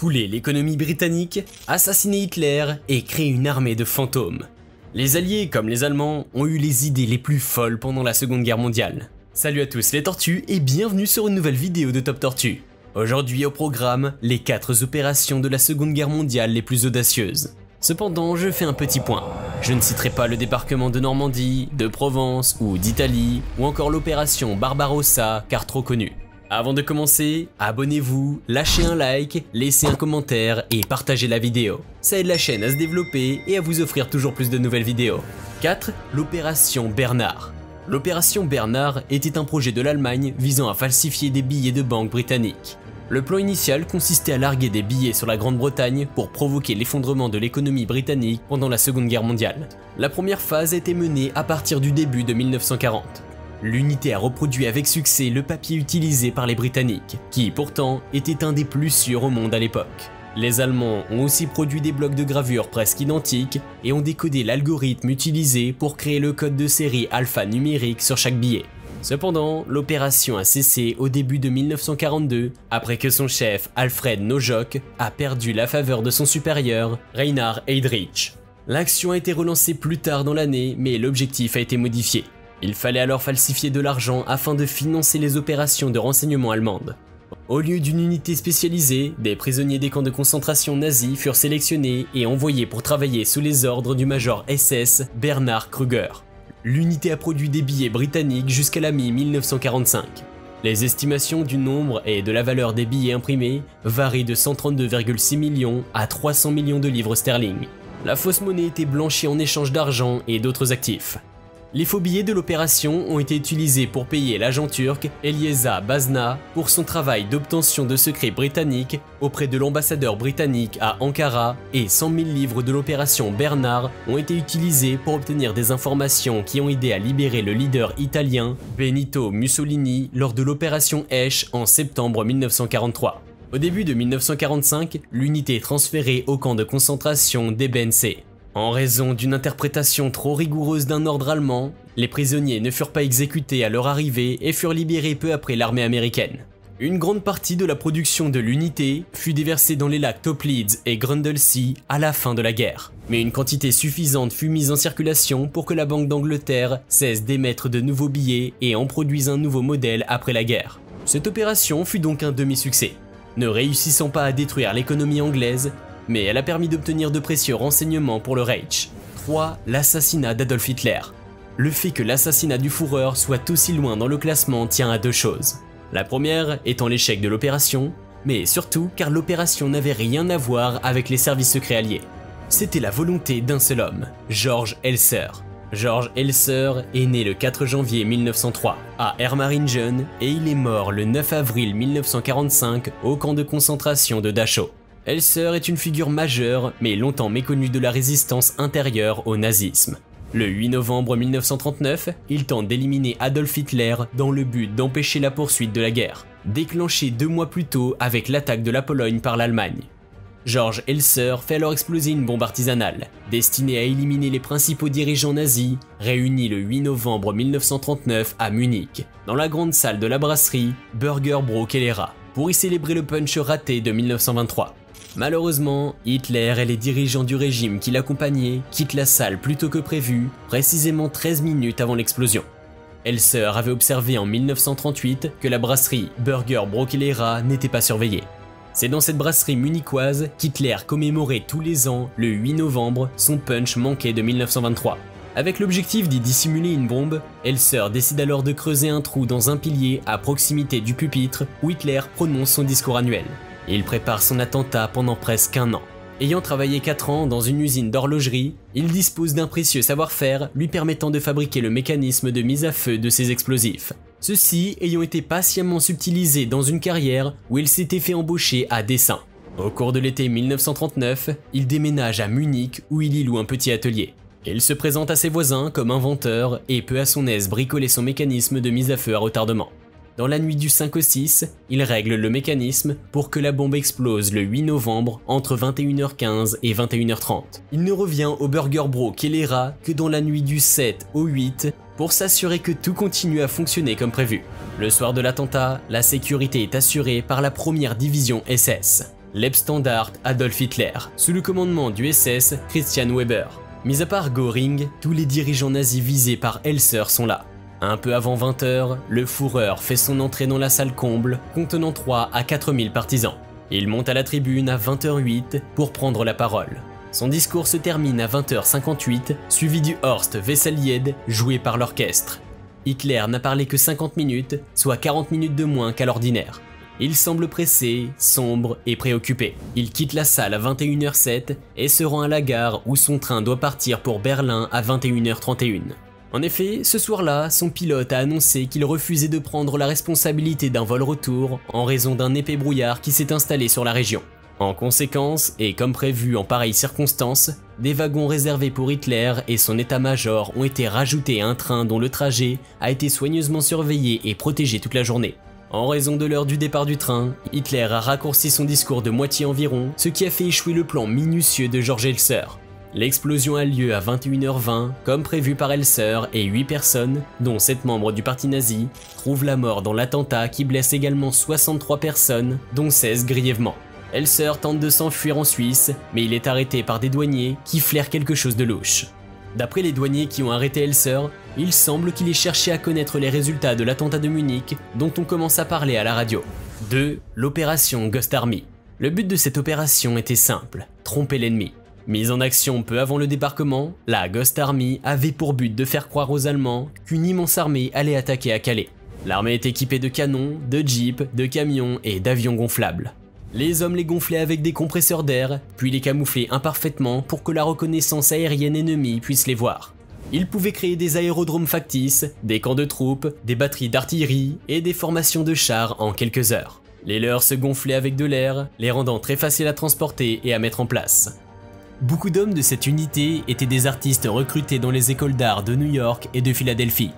couler l'économie britannique, assassiner Hitler et créer une armée de fantômes. Les Alliés, comme les Allemands, ont eu les idées les plus folles pendant la Seconde Guerre mondiale. Salut à tous les tortues et bienvenue sur une nouvelle vidéo de Top Tortue. Aujourd'hui au programme, les 4 opérations de la Seconde Guerre mondiale les plus audacieuses. Cependant, je fais un petit point. Je ne citerai pas le débarquement de Normandie, de Provence ou d'Italie, ou encore l'opération Barbarossa, car trop connue. Avant de commencer, abonnez-vous, lâchez un like, laissez un commentaire et partagez la vidéo. Ça aide la chaîne à se développer et à vous offrir toujours plus de nouvelles vidéos. 4. L'opération Bernard. L'opération Bernard était un projet de l'Allemagne visant à falsifier des billets de banque britanniques. Le plan initial consistait à larguer des billets sur la Grande-Bretagne pour provoquer l'effondrement de l'économie britannique pendant la Seconde Guerre mondiale. La première phase a été menée à partir du début de 1940. L'unité a reproduit avec succès le papier utilisé par les Britanniques, qui pourtant était un des plus sûrs au monde à l'époque. Les Allemands ont aussi produit des blocs de gravure presque identiques et ont décodé l'algorithme utilisé pour créer le code de série alphanumérique sur chaque billet. Cependant, l'opération a cessé au début de 1942, après que son chef Alfred Nojock a perdu la faveur de son supérieur, Reinhard Heydrich. L'action a été relancée plus tard dans l'année, mais l'objectif a été modifié. Il fallait alors falsifier de l'argent afin de financer les opérations de renseignement allemandes. Au lieu d'une unité spécialisée, des prisonniers des camps de concentration nazis furent sélectionnés et envoyés pour travailler sous les ordres du major SS Bernhard Krüger. L'unité a produit des billets britanniques jusqu'à la mi-1945. Les estimations du nombre et de la valeur des billets imprimés varient de 132,6 millions à 300 millions de livres sterling. La fausse monnaie était blanchie en échange d'argent et d'autres actifs. Les faux billets de l'opération ont été utilisés pour payer l'agent turc Elieza Bazna pour son travail d'obtention de secrets britanniques auprès de l'ambassadeur britannique à Ankara, et 100 000 livres de l'opération Bernard ont été utilisés pour obtenir des informations qui ont aidé à libérer le leader italien Benito Mussolini lors de l'opération Esch en septembre 1943. Au début de 1945, l'unité est transférée au camp de concentration d'Ebensee. En raison d'une interprétation trop rigoureuse d'un ordre allemand, les prisonniers ne furent pas exécutés à leur arrivée et furent libérés peu après l'armée américaine. Une grande partie de la production de l'unité fut déversée dans les lacs Toplitz et Grundlsee à la fin de la guerre. Mais une quantité suffisante fut mise en circulation pour que la Banque d'Angleterre cesse d'émettre de nouveaux billets et en produise un nouveau modèle après la guerre. Cette opération fut donc un demi-succès. Ne réussissant pas à détruire l'économie anglaise, mais elle a permis d'obtenir de précieux renseignements pour le Reich. 3. L'assassinat d'Adolf Hitler. Le fait que l'assassinat du Führer soit aussi loin dans le classement tient à 2 choses. La première étant l'échec de l'opération, mais surtout car l'opération n'avait rien à voir avec les services secrets alliés. C'était la volonté d'un seul homme, Georg Elser. Georg Elser est né le 4 janvier 1903 à Ermaringen et il est mort le 9 avril 1945 au camp de concentration de Dachau. Elser est une figure majeure, mais longtemps méconnue de la résistance intérieure au nazisme. Le 8 novembre 1939, il tente d'éliminer Adolf Hitler dans le but d'empêcher la poursuite de la guerre, déclenchée 2 mois plus tôt avec l'attaque de la Pologne par l'Allemagne. Georg Elser fait alors exploser une bombe artisanale, destinée à éliminer les principaux dirigeants nazis, réunis le 8 novembre 1939 à Munich, dans la grande salle de la brasserie Burger Bro Kellera, pour y célébrer le punch raté de 1923. Malheureusement, Hitler et les dirigeants du régime qui l'accompagnaient quittent la salle plus tôt que prévu, précisément 13 minutes avant l'explosion. Elser avait observé en 1938 que la brasserie Burger Bro Kellera n'était pas surveillée. C'est dans cette brasserie munichoise qu'Hitler commémorait tous les ans, le 8 novembre, son punch manqué de 1923. Avec l'objectif d'y dissimuler une bombe, Elser décide alors de creuser un trou dans un pilier à proximité du pupitre où Hitler prononce son discours annuel. Il prépare son attentat pendant presque 1 an. Ayant travaillé 4 ans dans une usine d'horlogerie, il dispose d'un précieux savoir-faire lui permettant de fabriquer le mécanisme de mise à feu de ses explosifs. Ceux-ci ayant été patiemment subtilisés dans une carrière où il s'était fait embaucher à dessein. Au cours de l'été 1939, il déménage à Munich où il y loue un petit atelier. Il se présente à ses voisins comme inventeur et peut à son aise bricoler son mécanisme de mise à feu à retardement. Dans la nuit du 5 au 6, il règle le mécanisme pour que la bombe explose le 8 novembre entre 21h15 et 21h30. Il ne revient au Burger Bro Kellera que dans la nuit du 7 au 8 pour s'assurer que tout continue à fonctionner comme prévu. Le soir de l'attentat, la sécurité est assurée par la première division SS. Leibstandarte Adolf Hitler, sous le commandement du SS Christian Weber. Mis à part Göring, tous les dirigeants nazis visés par Elser sont là. Un peu avant 20 h, le Führer fait son entrée dans la salle comble, contenant 3 à 4 000 partisans. Il monte à la tribune à 20 h 08 pour prendre la parole. Son discours se termine à 20 h 58, suivi du Horst Wessel-Lied joué par l'orchestre. Hitler n'a parlé que 50 minutes, soit 40 minutes de moins qu'à l'ordinaire. Il semble pressé, sombre et préoccupé. Il quitte la salle à 21 h 07 et se rend à la gare où son train doit partir pour Berlin à 21 h 31. En effet, ce soir-là, son pilote a annoncé qu'il refusait de prendre la responsabilité d'un vol retour en raison d'un épais brouillard qui s'est installé sur la région. En conséquence, et comme prévu en pareilles circonstances, des wagons réservés pour Hitler et son état-major ont été rajoutés à un train dont le trajet a été soigneusement surveillé et protégé toute la journée. En raison de l'heure du départ du train, Hitler a raccourci son discours de moitié environ, ce qui a fait échouer le plan minutieux de George Elser. L'explosion a lieu à 21 h 20, comme prévu par Elser, et 8 personnes, dont 7 membres du parti nazi, trouvent la mort dans l'attentat qui blesse également 63 personnes, dont 16 grièvement. Elser tente de s'enfuir en Suisse, mais il est arrêté par des douaniers qui flairent quelque chose de louche. D'après les douaniers qui ont arrêté Elser, il semble qu'il ait cherché à connaître les résultats de l'attentat de Munich dont on commence à parler à la radio. 2. L'opération Ghost Army. Le but de cette opération était simple, tromper l'ennemi. Mise en action peu avant le débarquement, la Ghost Army avait pour but de faire croire aux Allemands qu'une immense armée allait attaquer à Calais. L'armée est équipée de canons, de jeeps, de camions et d'avions gonflables. Les hommes les gonflaient avec des compresseurs d'air, puis les camouflaient imparfaitement pour que la reconnaissance aérienne ennemie puisse les voir. Ils pouvaient créer des aérodromes factices, des camps de troupes, des batteries d'artillerie et des formations de chars en quelques heures. Les leurs se gonflaient avec de l'air, les rendant très faciles à transporter et à mettre en place. Beaucoup d'hommes de cette unité étaient des artistes recrutés dans les écoles d'art de New York et de Philadelphie.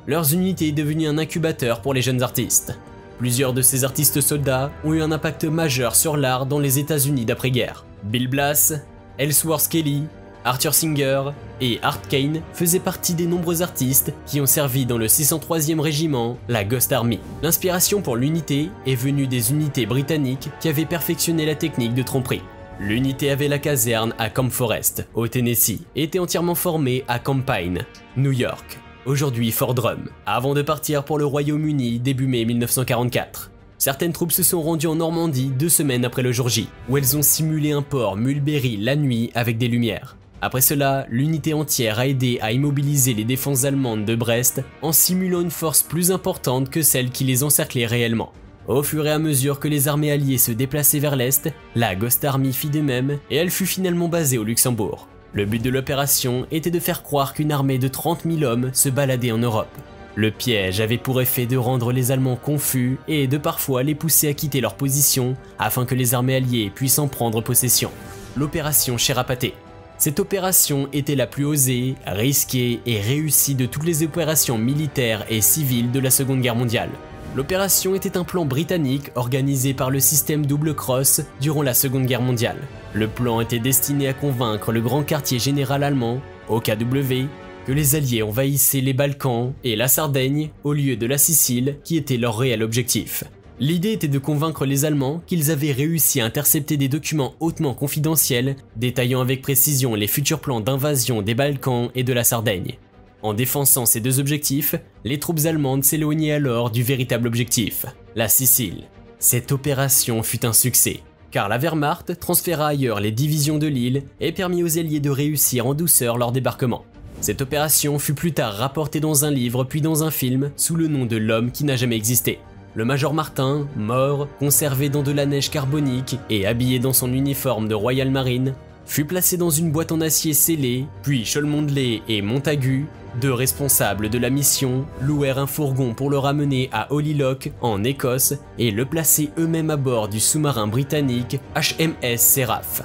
Leurs unités est devenue un incubateur pour les jeunes artistes. Plusieurs de ces artistes soldats ont eu un impact majeur sur l'art dans les États-Unis d'après-guerre. Bill Blass, Ellsworth Kelly, Arthur Singer et Art Kane faisaient partie des nombreux artistes qui ont servi dans le 603e régiment, la Ghost Army. L'inspiration pour l'unité est venue des unités britanniques qui avaient perfectionné la technique de tromperie. L'unité avait la caserne à Camp Forest, au Tennessee, et était entièrement formée à Camp Pine, New York, aujourd'hui Fort Drum, avant de partir pour le Royaume-Uni début mai 1944. Certaines troupes se sont rendues en Normandie 2 semaines après le jour J, où elles ont simulé un port Mulberry la nuit avec des lumières. Après cela, l'unité entière a aidé à immobiliser les défenses allemandes de Brest en simulant une force plus importante que celle qui les encerclait réellement. Au fur et à mesure que les armées alliées se déplaçaient vers l'est, la Ghost Army fit de même et elle fut finalement basée au Luxembourg. Le but de l'opération était de faire croire qu'une armée de 30 000 hommes se baladait en Europe. Le piège avait pour effet de rendre les Allemands confus et de parfois les pousser à quitter leur position afin que les armées alliées puissent en prendre possession. L'opération Cherapaté. Cette opération était la plus osée, risquée et réussie de toutes les opérations militaires et civiles de la Seconde Guerre mondiale. L'opération était un plan britannique organisé par le système Double Cross durant la Seconde Guerre mondiale. Le plan était destiné à convaincre le grand quartier général allemand, OKW, que les Alliés envahissaient les Balkans et la Sardaigne au lieu de la Sicile qui était leur réel objectif. L'idée était de convaincre les Allemands qu'ils avaient réussi à intercepter des documents hautement confidentiels détaillant avec précision les futurs plans d'invasion des Balkans et de la Sardaigne. En défonçant ces deux objectifs, les troupes allemandes s'éloignaient alors du véritable objectif, la Sicile. Cette opération fut un succès, car la Wehrmacht transféra ailleurs les divisions de l'île et permit aux Alliés de réussir en douceur leur débarquement. Cette opération fut plus tard rapportée dans un livre puis dans un film sous le nom de l'homme qui n'a jamais existé. Le Major Martin, mort, conservé dans de la neige carbonique et habillé dans son uniforme de Royal Marine, fut placé dans une boîte en acier scellée, puis Cholmondeley et Montagu, deux responsables de la mission, louèrent un fourgon pour le ramener à Holylock, en Écosse, et le placer eux-mêmes à bord du sous-marin britannique HMS Seraph.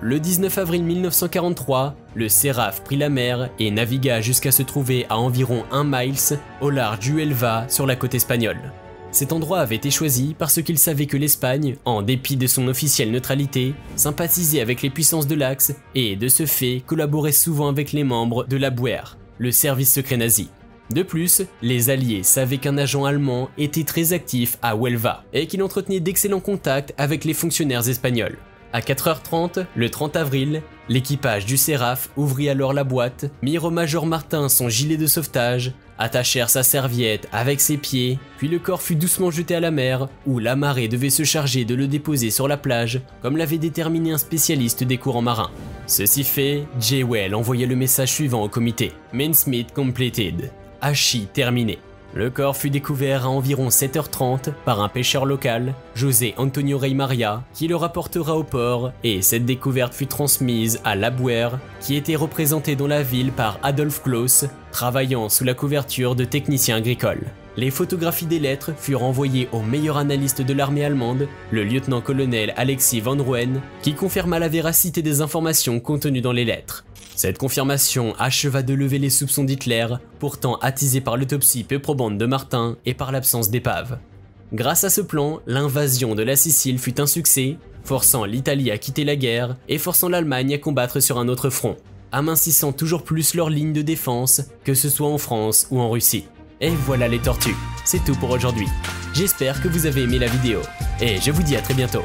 Le 19 avril 1943, le Seraph prit la mer et navigua jusqu'à se trouver à environ 1 miles au large du Huelva sur la côte espagnole. Cet endroit avait été choisi parce qu'il savait que l'Espagne, en dépit de son officielle neutralité, sympathisait avec les puissances de l'Axe et, de ce fait, collaborait souvent avec les membres de la BUER, le service secret nazi. De plus, les Alliés savaient qu'un agent allemand était très actif à Huelva et qu'il entretenait d'excellents contacts avec les fonctionnaires espagnols. À 4h30, le 30 avril, l'équipage du Séraph ouvrit alors la boîte, mirent au Major Martin son gilet de sauvetage, attachèrent sa serviette avec ses pieds, puis le corps fut doucement jeté à la mer, où la marée devait se charger de le déposer sur la plage, comme l'avait déterminé un spécialiste des courants marins. Ceci fait, Jewell envoya le message suivant au comité « Mincemeat completed », hachis terminé. Le corps fut découvert à environ 7h30 par un pêcheur local, José Antonio Rey Maria, qui le rapportera au port, et cette découverte fut transmise à Labouer, qui était représenté dans la ville par Adolf Kloss, travaillant sous la couverture de techniciens agricoles. Les photographies des lettres furent envoyées au meilleur analyste de l'armée allemande, le lieutenant-colonel Alexis von Rouen, qui confirma la véracité des informations contenues dans les lettres. Cette confirmation acheva de lever les soupçons d'Hitler, pourtant attisés par l'autopsie peu probante de Martin et par l'absence d'épave. Grâce à ce plan, l'invasion de la Sicile fut un succès, forçant l'Italie à quitter la guerre et forçant l'Allemagne à combattre sur un autre front, amincissant toujours plus leur ligne de défense, que ce soit en France ou en Russie. Et voilà les tortues, c'est tout pour aujourd'hui. J'espère que vous avez aimé la vidéo, et je vous dis à très bientôt.